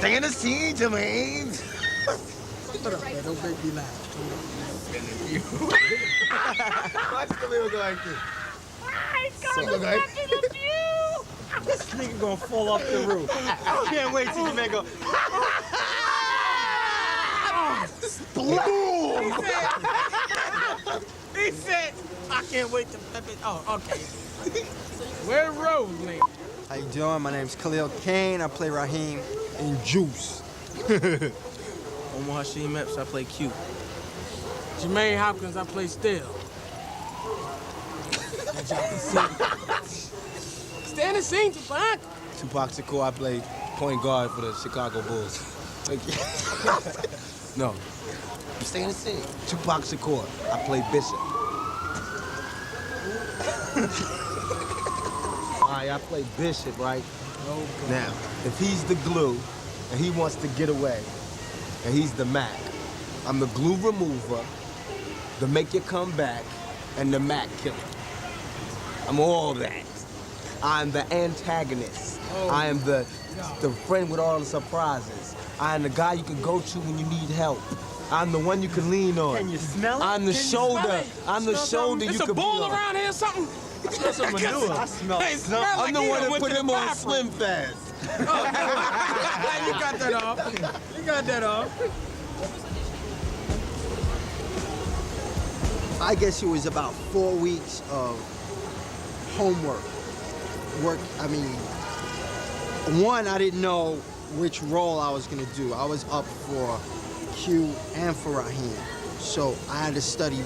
Stay in the scene, Jermaine. Shut up, man. Don't make me laugh. Watch the little guy here. This nigga gonna fall off the roof. I can't wait till you make a... He said, I can't wait to flip it. Oh, okay. Where Rose, man? How you doing? My name's Khalil Kane. I play Raheem in Juice. Omar Hashim Epps, I play Q. Jermaine Hopkins, I play Still. Stay in the scene, Tupac. Tupac Shakur, I play point guard for the Chicago Bulls. No. Stay in the scene. Tupac Shakur, I play Bishop. All right, I play Bishop, right? Okay. Now, if he's the glue and he wants to get away, and he's the Mac, I'm the glue remover, the make you come back, and the Mac killer. I'm all that. I'm the antagonist. I am the friend with all the surprises. I am the guy you can go to when you need help. I'm the one you can lean on. Can you smell it? I'm the shoulder. I'm the shoulder you It's a can be bull on. around here or something? I smell Hey, it. I'm the one that put him on Slim Fast. You got that off. You got that off. I guess it was about 4 weeks of homework. I mean, one, I didn't know which role I was gonna do. I was up for Q and for Raheem. So I had to study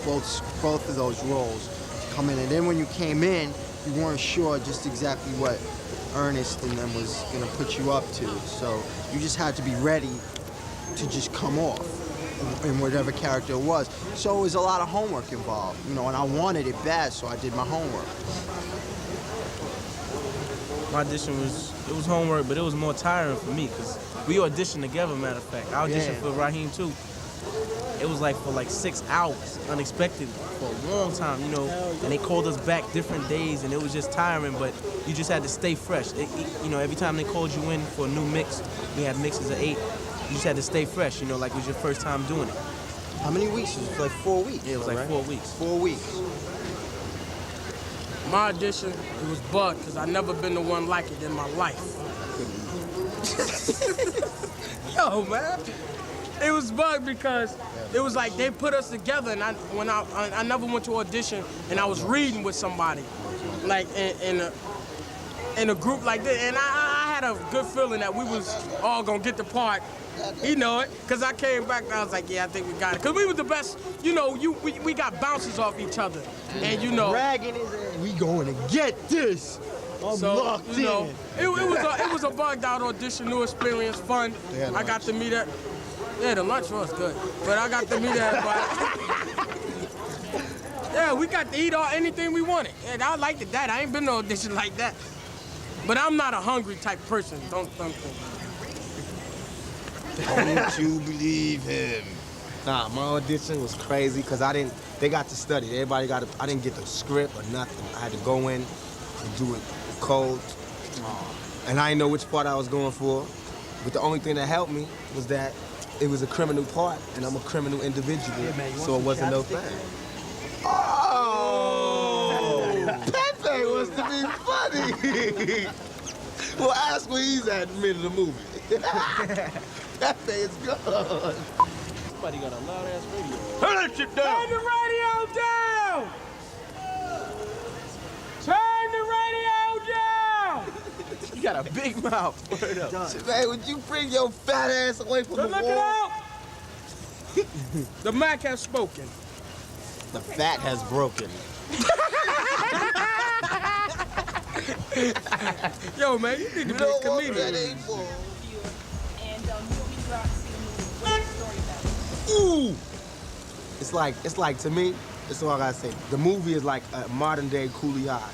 both of those roles to come in. And then when you came in, you weren't sure just exactly what Ernest and them was gonna put you up to. So you just had to be ready to just come off in whatever character it was. So it was a lot of homework involved, you know, and I wanted it bad, so I did my homework. My audition was homework, but it was more tiring for me because we auditioned together, matter of fact. I auditioned for Raheem too. It was for 6 hours, unexpected, for a long time, you know, and they called us back different days, and it was just tiring, but you just had to stay fresh. You know, every time they called you in for a new mix, we had mixes of 8, you just had to stay fresh, you know, like it was your first time doing it. How many weeks? It was like 4 weeks. Yeah, it was like 4 weeks. 4 weeks. My audition, it was bugged because I've never been the one like it in my life. Yo, man. It was bugged because it was like they put us together, and I never went to audition, and I was reading with somebody, like in a group like this, and I had a good feeling that we was all gonna get the part. You know it, because I came back and I was like, yeah, I think we got it. Because we was the best, you know, we got bounces off each other. And you know. Dragging his ass. We going to get this. I'm locked you know, in. It was a bugged out audition, new experience, fun. Yeah, I got to meet that. Yeah, the lunch was good. But I got to meet everybody. Yeah, we got to eat anything we wanted. And I liked it that. I ain't been to audition like that. But I'm not a hungry type person. Don't think. Don't you believe him? Nah, my audition was crazy because they got to study. Everybody I didn't get the script or nothing. I had to go in and do it cold. And I didn't know which part I was going for. But the only thing that helped me was that it was a criminal part, and I'm a criminal individual, so it wasn't no thing. Oh! Pepe wants to be funny! Well, ask where he's at in the middle of the movie. Pepe is good. Somebody got a loud-ass radio. Turn that shit down! Turn the radio down! Turn the radio down! You got a big mouth. Word up. Hey, would you bring your fat ass away from the Look it wall? out! The Mac has spoken. The fat has broken. Yo, man, you need to be a comedian. Ooh! It's like to me, it's all I gotta say. The movie is like a modern day Coolie High.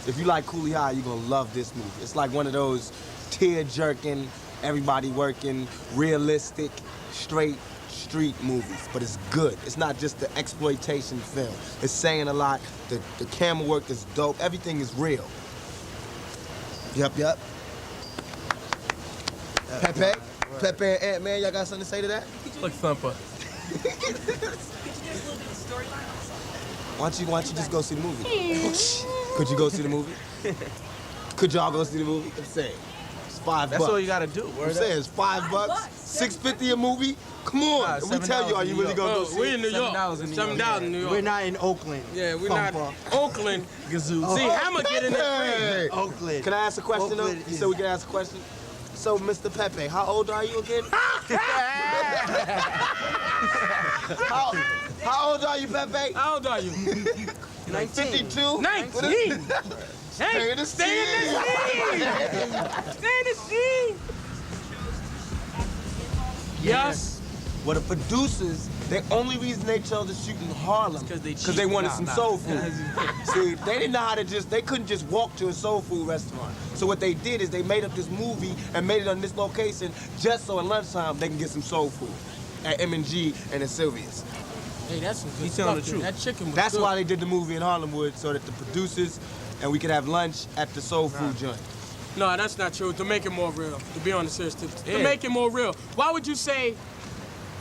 If you like Coolie High, you're gonna love this movie. It's like one of those tear-jerking, everybody working, realistic, straight street movies, but it's good. It's not just the exploitation film. It's saying a lot. The camera work is dope. Everything is real. Yup. Pepe? Pepe and Ant-Man, y'all got something to say to that? Look, Thumper. Why don't you just go see the movie? Could you go see the movie? Could y'all go see the movie? I'm saying. It's $5. That's all you gotta do. I'm saying it's $5. $6.50 a movie? Come on. If we tell you, are you really gonna go see We it? in New York. $7 in New York. $7 in New York. We're not in Oakland. Yeah, we're not Oakland. Gazoo. See, Hammer get in there. Hey. Oakland. Can I ask a question though? Oakland You is- said we can ask a question? So, Mr. Pepe, how old are you again? How old are you, Pepe? How old are you? 52? 19. Hey, stay in the scene. Stay in the scene. Yes. Well, the producers, the only reason they chose to shoot in Harlem because they wanted some soul food. See, they didn't know how to they couldn't just walk to a soul food restaurant. So what they did is they made up this movie and made it on this location just so at lunchtime they can get some soul food at M&G and at Sylvia's. Hey, that's some good He's telling stuff, the truth. That chicken was That's good. why they did the movie in Harlemwood, so that the producers and we could have lunch at the soul food joint. No, that's not true. To make it more real. To be on the serious tip. To Yeah. make it more real. Why would you say,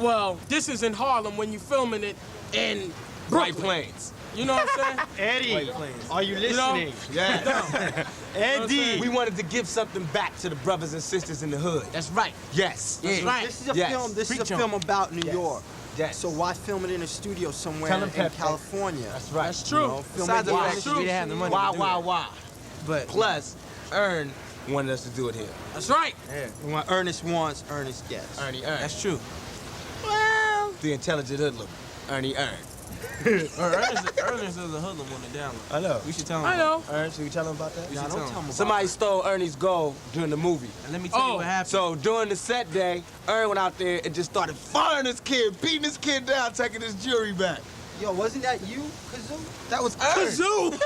well, this is in Harlem when you're filming it in Bright Brooklyn? Plains. You know what I'm saying? Eddie, are you You know? listening? Yeah. Eddie. We wanted to give something back to the brothers and sisters in the hood. That's right. Yes. That's right. This is a Yes. film. This is a Preach on. film about New Yes. York. Yes. So why film it in a studio somewhere Tell in him, Pepe. California? That's right. That's true. You know, film Besides it the in fact the that we didn't have the money Why, to do it. why? But Plus, Ern wanted us to do it here. That's right. what Ernest wants, Ernest gets. Ernie Ern. That's true. Well, the intelligent hoodlum. Ernie Ern. Ernest is a hoodlum on the down low. I know. We should tell him. I know. Ern, should we tell him about that? We Nah, should don't tell tell him. him about Somebody stole Ernie's gold during the movie. And let me tell you Oh. what happened. So during the set day, Ern went out there and just started firing this kid, beating this kid down, taking his jewelry back. Yo, wasn't that you, Kazoo? That was Ern. Kazoo.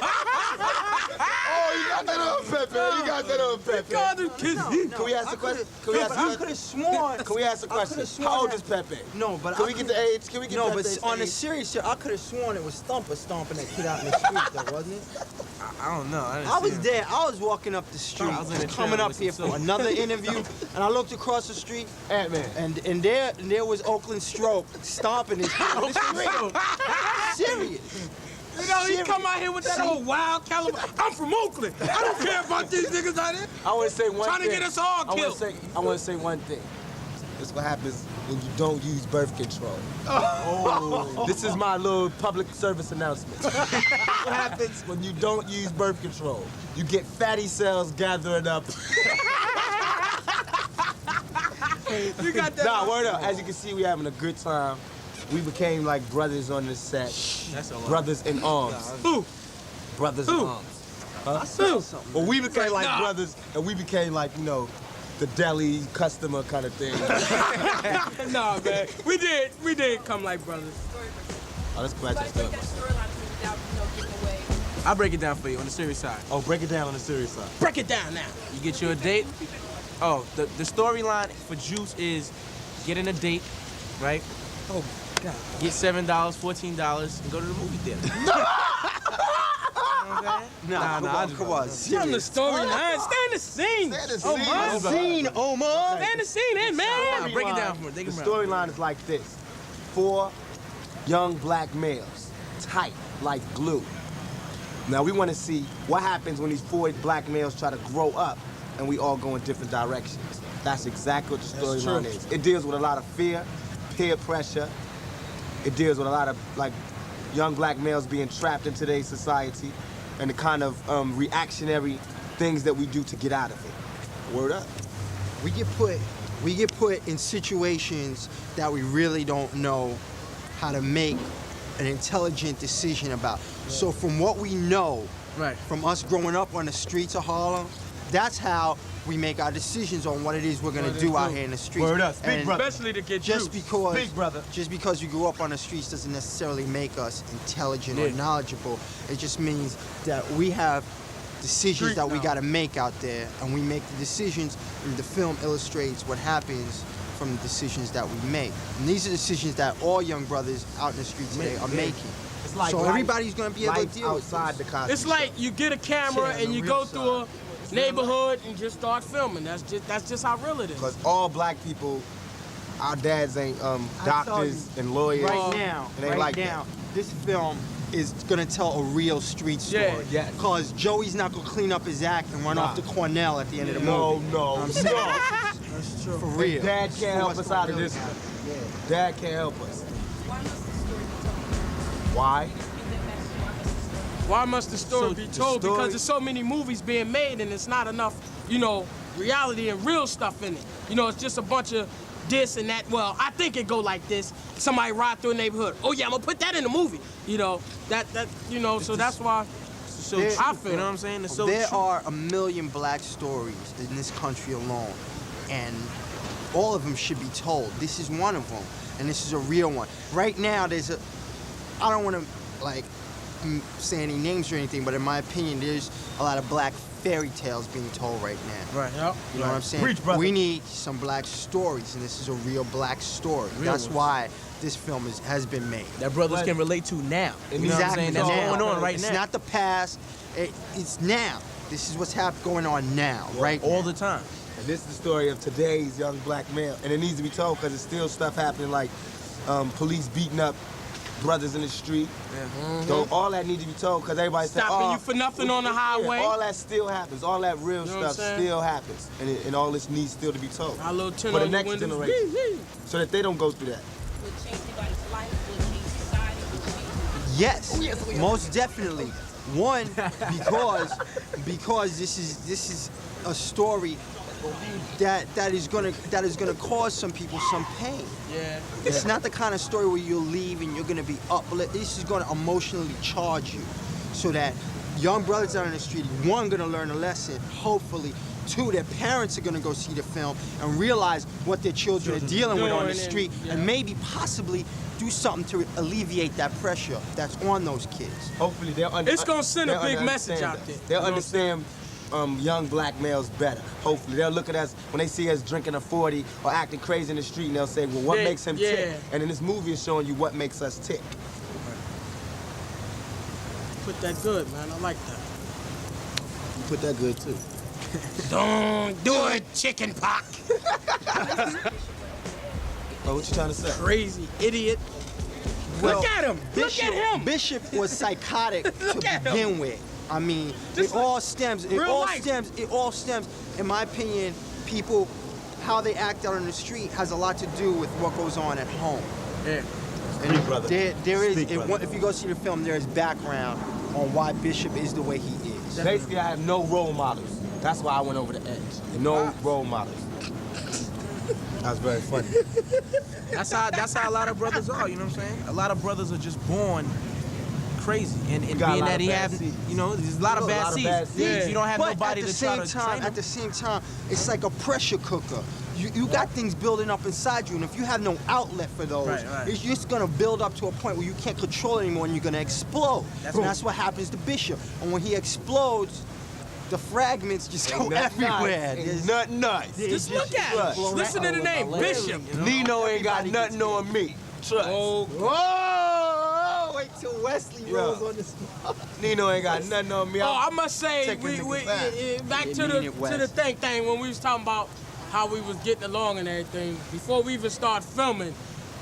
Oh, you got that on Pepe. You got that on Pepe. God, the kids. Can we ask a question? Can we ask a I question? could have sworn. Can we ask a I coulda question? sworn How old that- is Pepe? No, but Can I we get coulda- the age? Can we get No, but Pepe's on the age? serious shit, I could have sworn it was Thumper stomping that kid out in the street, though, wasn't it? I don't know. I was there. I was walking up the street, I was in the coming trailer up with here some for soap. another interview, and I looked across the street, Ant-Man. and there was Oakland Stroke stomping his kid in the street. Serious. You know, he come out here with that old wild caliber. I'm from Oakland. I don't care about these niggas out here. I want to say one Trying to thing. get us all killed. I want to say one thing. This is what happens when you don't use birth control. Oh. This is my little public service announcement. What happens when you don't use birth control? You get fatty cells gathering up. You got that. Nah, word up. As you can see, we having a good time. We became like brothers on this set. That's a lot. Brothers in arms. Who? Brothers in Who? arms. I saw something. Well, we became like Nah. brothers, and we became like, you know, the deli customer kind of thing. Nah, man. We did come like brothers. Oh, let's go back to the Break that stuff. storyline to me without, giving away. I'll break it down for you on the serious side. Oh, break it down on the serious side. Break it down now. You get you a date. Oh, the storyline for Juice is getting a date, right? Oh, God. Get $7, $14, and go to the movie theater. You know what I'm saying? Nah, I just- come on. Tell them the Serious. storyline. Stay in the scene. Stay in the Oh, scene. man. Scene, Omar. Stay in the scene, hey, man. Break it down for me. The Take it around. storyline is like this. 4 young black males, tight like glue. Now we want to see what happens when these 4 black males try to grow up and we all go in different directions. That's exactly what the storyline is. It deals with a lot of fear, peer pressure. It deals with a lot of like young black males being trapped in today's society and the kind of reactionary things that we do to get out of it. Word up. We get put in situations that we really don't know how to make an intelligent decision about. So from what we know, Right. from us growing up on the streets of Harlem, that's how we make our decisions on what it is we're gonna do out here in the streets. Word up. Speak, And brother. Especially to get just juice. because Speak, brother. just because we grew up on the streets doesn't necessarily make us intelligent or Yeah. knowledgeable. It just means that we have decisions Street that we knowledge. got to make out there, and we make the decisions, and the film illustrates what happens from the decisions that we make. And these are decisions that all young brothers out in the street today are making. It's like So life- everybody's gonna be able to life deal with outside this. the Cosby It's like you get a camera Yeah, and the you real go through neighborhood and just start filming. That's just how real it is. Because all black people, our dads ain't doctors and lawyers. Right now, It ain't like that. this film is gonna tell a real street story. Yeah, yes. Because Joey's not gonna clean up his act and run off to Cornell at the end of the No, movie. no, I'm no. saying, That's true. for real. Dad can't help What's us gonna out of really this happen. one. Dad can't help us. Why must the story be told? Why? Why must the story So be the told? story- Because there's so many movies being made and it's not enough, reality and real stuff in it. It's just a bunch of this and that. Well, I think it go like this. Somebody ride through a neighborhood. Oh yeah, I'm gonna put that in the movie. So that's why So There- true, I feel. you know what I'm saying? It's so There true. are 1 million black stories in this country alone, and all of them should be told. This is one of them, and this is a real one. Right now, I don't want to say any names or anything, but in my opinion, there's a lot of black fairy tales being told right now. Right. Yep. You know what I'm saying? Preach, brother. We need some black stories, and this is a real black story. Real That's ones. why this film has been made. That brothers But- can relate to now. You know what I'm Exactly. saying? That's now. going on right it's now. It's not the past. It's now. This is what's going on now, right all now. the time. And this is the story of today's young black male. And it needs to be told because there's still stuff happening like police beating up brothers in the street. So all that needs to be told because everybody says, Stopping you for nothing on the highway. All that still happens. All that real You know what I'm stuff saying? still happens. And all this needs still to be told. Our little tin For the on your next windows. generation. Wee, wee. So that they don't go through that. Would change anybody's life? Would change society? Would change Yes, most definitely. One, because this is a story that is gonna cause some people some pain. Yeah. It's not the kind of story where you'll leave and you're gonna be uplifted. This is gonna emotionally charge you, so that young brothers out on the street, one, gonna learn a lesson, hopefully. Two, their parents are gonna go see the film and realize what their children are dealing with on the Doing and- street, yeah. and maybe possibly do something to alleviate that pressure that's on those kids. Hopefully they'll It's gonna send a they'll big understand message out us. there. They'll You know what I'm understand young black males better. Hopefully they'll look at us when they see us drinking a 40 or acting crazy in the street, and they'll say, "Well, what Yeah, makes him yeah. tick?" And then this movie is showing you what makes us tick. Put that good, man. I like that. You put that good too. Don't do it, chicken pox. Oh, what you trying to say? Crazy idiot. Well, Look at him. Look at him. Bishop was psychotic Look to at him. begin with. I mean, Just it all stems. It real all life. stems. It all stems. In my opinion, people, how they act out on the street has a lot to do with what goes on at home. Yeah. Speak, brother. There is. Speak, brother. If you go see the film, there is background on why Bishop is the way he is. Basically, I have no role models. That's why I went over the edge. No role models. That was very funny. That's how a lot of brothers are, you know what I'm saying? A lot of brothers are just born crazy. And got a being lot that of he bad has, seeds. there's a lot of bad seeds. Yeah. You don't have But nobody at the to try same to time, train them. at the same time, it's like a pressure cooker. You got things building up inside you, and if you have no outlet for those, Right. it's just gonna build up to a point where you can't control it anymore, and you're gonna explode. That's what happens to Bishop. And when he explodes, the fragments just go everywhere. Ain't nothing nice. Just look at him. Listen to the name, Bishop. Nino ain't got nothing on me. Trust. Oh, Whoa! Wait till Wesley Yeah. rolls on the spot. Nino ain't got nothing on me. I must say, Taking we niggas back. back Yeah, to mean it, the Wes. thing when we was talking about how we was getting along and everything. Before we even started filming,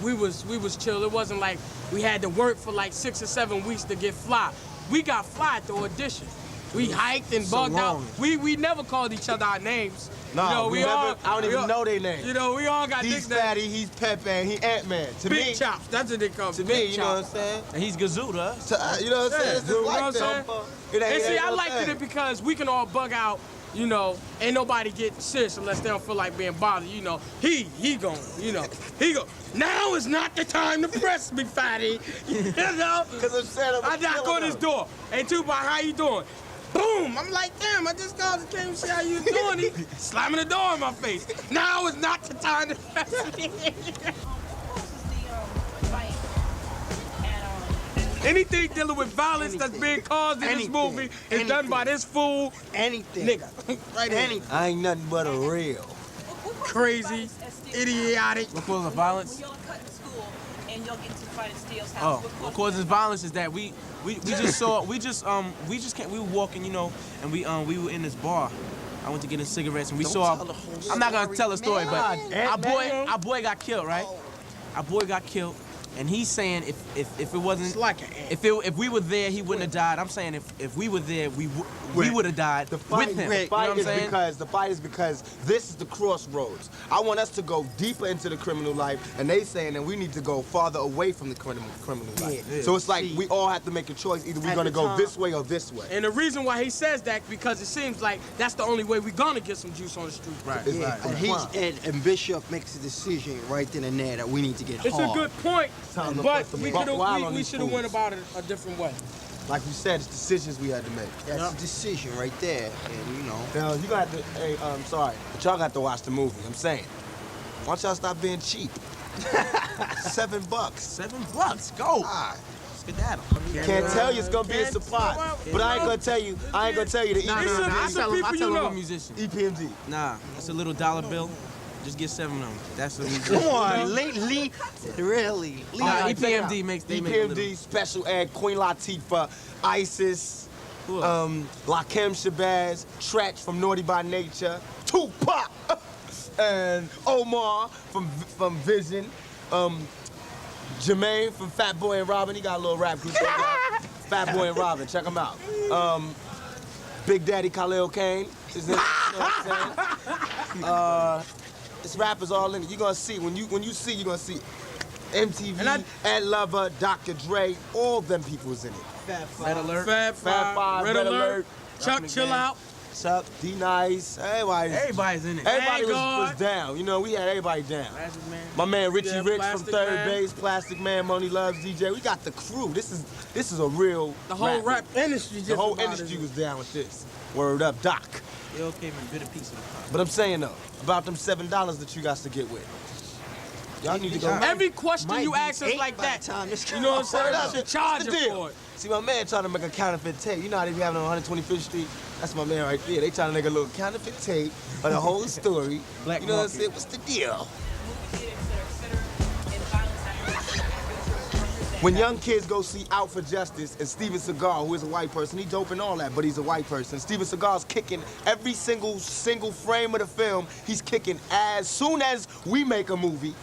we was chill. It wasn't like we had to work for like 6 or 7 weeks to get fly. We got fly at the audition. We hiked and bugged out. long. We never called each other our names. No, we never, all. I don't we even all- know their name. We all got He's nicknames. Fatty, he's Pepe, and he Ant-Man. To Big me, chops. That's what they call to Big me, you know what I'm chops. saying? And he's Gazoo to us. You know what I'm saying? It's You just know what I'm like saying? that. It ain't- And it see, ain't I no liked thing. it because we can all bug out, ain't nobody getting serious unless they don't feel like being bothered, He going, he go, now is not the time to press me, fatty, Because I'm saying I knock on his door, hey Tupac, how you doing? Boom, I'm like, damn, I just called and came to see how you doing. He slamming the door in my face. Now is not the time to press me. fight at Anything dealing with violence that's being caused in this Anything. movie is done by this fool Anything. nigga. Right here. Anything. I ain't nothing but a real. Crazy, idiotic. What causes violence? When y'all cut in school and y'all get to fight at Steele's Oh, house. what causes violence is that we just saw we just came, we were walking, and we were in this bar, I went to get him cigarettes, and we Don't saw. tell the whole I'm not gonna story, tell the story, but man. our boy got killed, right? Our boy got killed, and he's saying if it wasn't It's like an ant. if we were there, he wouldn't have died. I'm saying if we were there, we would have died The fight, with him. the You know fight what I'm is saying? because this is the crossroads. I want us to go deeper into the criminal life, and they saying that we need to go farther away from the criminal life. Yeah. So it's like See, we all have to make a choice. Either we're at gonna the go time- this way or this way. And the reason why he says that because it seems like that's the only way we're gonna get some juice on the street. Right. It's Yeah, like- and Bishop makes a decision right then and there that we need to get It's hard. a good point, Time to but put some we buck wild on we these should have went fools. about it a different way. Like you said, it's decisions we had to make. That's a decision right there, and you know. Now you got to. Hey, I'm sorry, but y'all got to watch the movie. I'm saying, why don't y'all stop being cheap? $7. $7. Go. Ah, Skedaddle. can't tell you it's gonna be a Can't- surprise, well, but I ain't gonna tell you. I ain't gonna tell you the Nah, It's nah, a- nah. I it's a tell people a you know. little musician. EPMD. Nah, that's a little dollar bill. Just get 7 of them. That's what we do. Come on, lately, really. Nah, Alright, check it EPMD out. makes they make a EPMD, little. Special Ed, Queen Latifah, Isis, Who else? Lakim Shabazz, Tretch from Naughty by Nature, Tupac, and Omar from Vision, Jermaine from Fat Boy and Robin. He got a little rap group. Fat Boy and Robin, check him out. Big Daddy Khalil Kane is in it. You know what I'm saying? This rappers all in it. You're gonna see when you see, you're gonna see MTV, And Ed Lover, Dr. Dre, all them people is in it. Red Alert. Fab Fab Five, Red Red Alert, Alert, Chuck Rock Chill McGann. Out. Chuck, D Nice, Everybody's in it. everybody was Vanguard. down. You know, we had everybody down. Magic Man. My man Richie Yeah, Rich from Plastic Third Man. Base, Plastic Man, Money Loves DJ. We got the crew. This is a real The whole rap industry The just whole about industry is- was down with this. Word up, Doc. It all came in a bit of piece of the pie. But I'm saying though, about them $7 that you got to get with. Y'all need to go. Every question Might you be ask us 8 like by that, the time this you know what I'm saying? Word You up. should charge What's the him deal? for it. See, my man trying to make a counterfeit tape. You know how they be having on 125th Street? That's my man right there. They trying to make a little counterfeit tape of the whole story. Black you know what I'm market. saying? What's the deal? When young kids go see Out for Justice and Steven Seagal, who is a white person, he dope and all that, but he's a white person. Steven Seagal's kicking every single frame of the film. He's kicking as soon as we make a movie.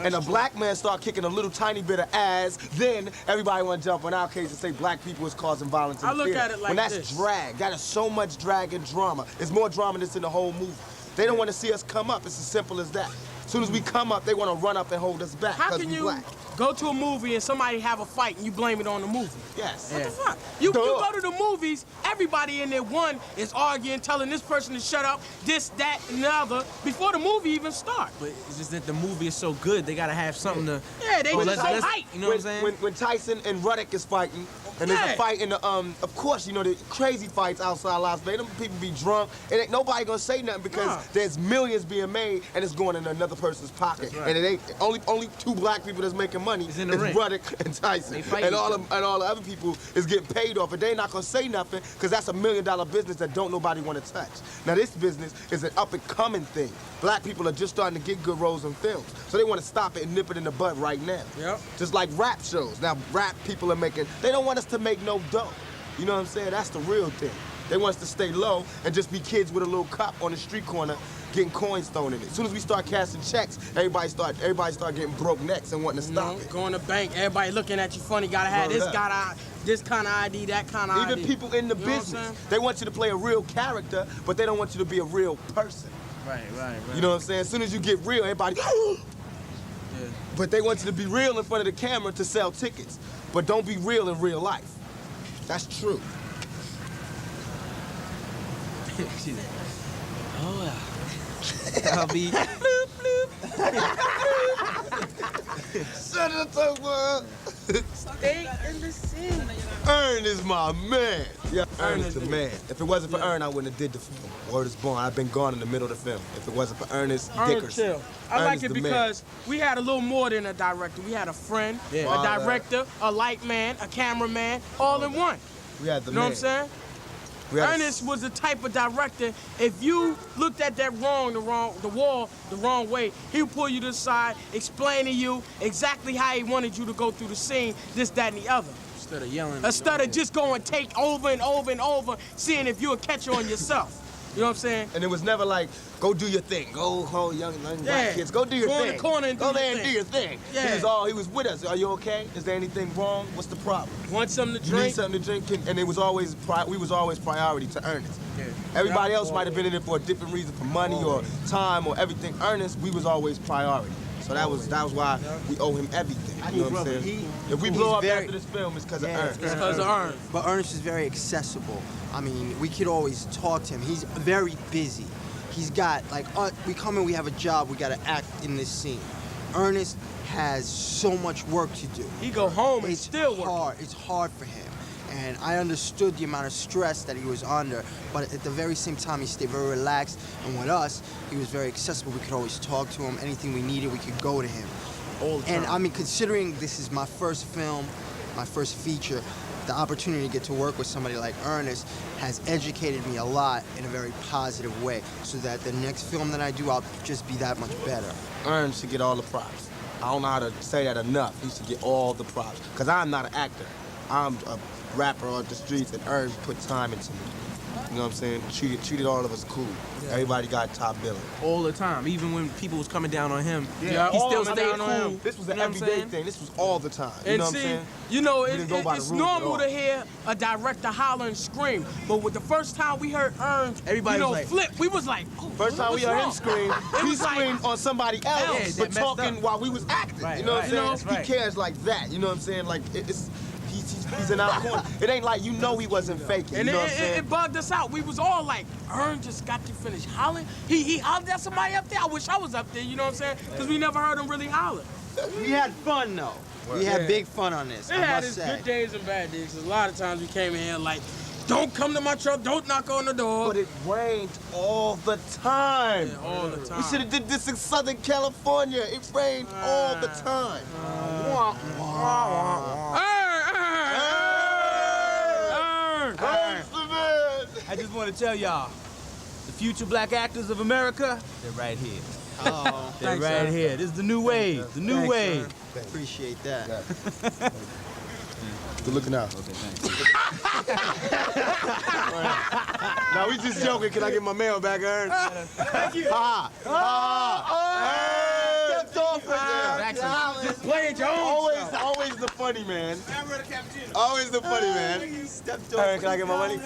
And a black man start kicking a little tiny bit of ass, then everybody want to jump on our case and say black people is causing violence. I and look fear. at it like when that's this. drag, that is so much drag and drama. It's more drama that's in the whole movie. They don't want to see us come up. It's as simple as that. As soon as we come up, they want to run up and hold us back How because can we you black. go to a movie and somebody have a fight and you blame it on the movie? Yes. What the fuck? You Duh. go to the movies, everybody in there, one is arguing, telling this person to shut up, this, that, and the other, before the movie even starts. But it's just that the movie is so good, they gotta have something to. Yeah, they Oh, just so hype. You know what I'm saying? When Tyson and Ruddock is fighting, and there's Yeah. a fight in the, of course, you know, the crazy fights outside Las Vegas, them people be drunk, and ain't nobody gonna say nothing because Nah. there's millions being made, and it's going in another person's pocket. That's right. And it ain't, only two black people that's making money It's in the ring. Ruddock and Tyson. They fight And each all, other. and all the other people is getting paid off, and they not gonna say nothing, because that's $1 million business that don't nobody wanna touch. Now this business is an up and coming thing. Black people are just starting to get good roles in films. So they wanna stop it and nip it in the bud right now. Yep. Just like rap shows. Now, rap people are making, they don't want us to make no dough. You know what I'm saying? That's the real thing. They want us to stay low and just be kids with a little cup on the street corner getting coins thrown in it. As soon as we start cashing checks, everybody start getting broke necks and wanting to You stop know, it. going to bank, everybody looking at you funny, gotta have Word this, up. this kind of ID, that kind of ID. Even people in the You know what I'm business, saying? they want you to play a real character, but they don't want you to be a real person. Right. You know what I'm saying? As soon as you get real, everybody, Yeah. but they want you to be real in front of the camera to sell tickets. But don't be real in real life. That's true. Oh yeah. I'll be. Shut up, Tupac. Stay in the scene. Ern is my man. Yeah, Ern is the man. If it wasn't for Ern, I wouldn't have did the film. Word is born. I've been gone in the middle of the film. If it wasn't for Ernest Dickerson. Chill. I Ern like is it the man. because we had a little more than a director. We had a friend, Yeah. a director, a light man, a cameraman, all in one. We had the You know man. what I'm saying? We had a- Ernest was the type of director, if you looked at that the wall the wrong way, he would pull you to the side, explain to you exactly how he wanted you to go through the scene, this, that, and the other. Instead of yelling. Instead of just going take over and over and over, seeing if you would catch on yourself. You know what I'm saying? And it was never like, go do your thing. Go, young black kids, go do your Go thing. in the corner and go do there your and do thing. your thing. Yeah. He was with us. Are you okay? Is there anything wrong? What's the problem? Want something to You need drink? something to drink? And it was always, we was always priority to Ernest. Yeah. Everybody else might have been in it for a different reason, for money or time or everything. Ernest, we was always priority. So that was why we owe him everything. You know what I'm saying? If we blow up after this film, it's because of Ernest. It's because of Ernest. But Ernest is very accessible. I mean, we could always talk to him. He's very busy. He's got, like, we come in, we have a job, we gotta act in this scene. Ernest has so much work to do. He go home and It's still work. hard. It's hard for him. And I understood the amount of stress that he was under, but at the very same time, he stayed very relaxed. And with us, he was very accessible. We could always talk to him. Anything we needed, we could go to him. All the time. And I mean, considering this is my first film, my first feature, the opportunity to get to work with somebody like Ernest has educated me a lot in a very positive way, so that the next film that I do, I'll just be that much better. Ernest should get all the props. I don't know how to say that enough. He should get all the props. Because I'm not an actor. I'm a rapper on the streets, and Ernest put time into me. You know what I'm saying? Treated all of us cool. Yeah. Everybody got top billing. All the time. Even when people was coming down on him, he all still of them stayed cool. cool. This was an You know what I'm everyday saying? thing. This was all the time. You And know what see, I'm saying? you know, We didn't go by the it's rules at normal all. to hear a director holler and scream, but with the first time we heard Ernst, Everybody you know, was like- flip, we was like, oh, First time we what's heard him wrong? scream, It he was like- screamed on somebody else, Yeah, but that messed talking up. while we was acting. Right, you know what I'm right. saying? That's right. He cares like that. You know what I'm saying? Like he's in our corner. It ain't like you know he wasn't faking. And you know what I'm saying? it bugged us out. We was all like, Ernst just got to finish hollering. He hollered at somebody up there. I wish I was up there, you know what I'm saying? Because we never heard him really holler. We had fun though. We had big fun on this. It I had must its say. good days and bad days. 'Cause a lot of times we came in here like, don't come to my truck, don't knock on the door. But it rained all the time. Yeah, all the time. We should have did this in Southern California. It rained all the time. Ernst the man. I just want to tell y'all, the future black actors of America, they're right here. Oh, They're right here. This is the new wave. The new thanks, wave. sir. Appreciate that. Good looking out. Okay, thanks. Now we just joking. Can I get my mail back, Ernst? Thank you. Ha ha. Stepped off again. Just play it your own self. Always the funny man. Always the funny man. Stepped Ernst, can I get my money?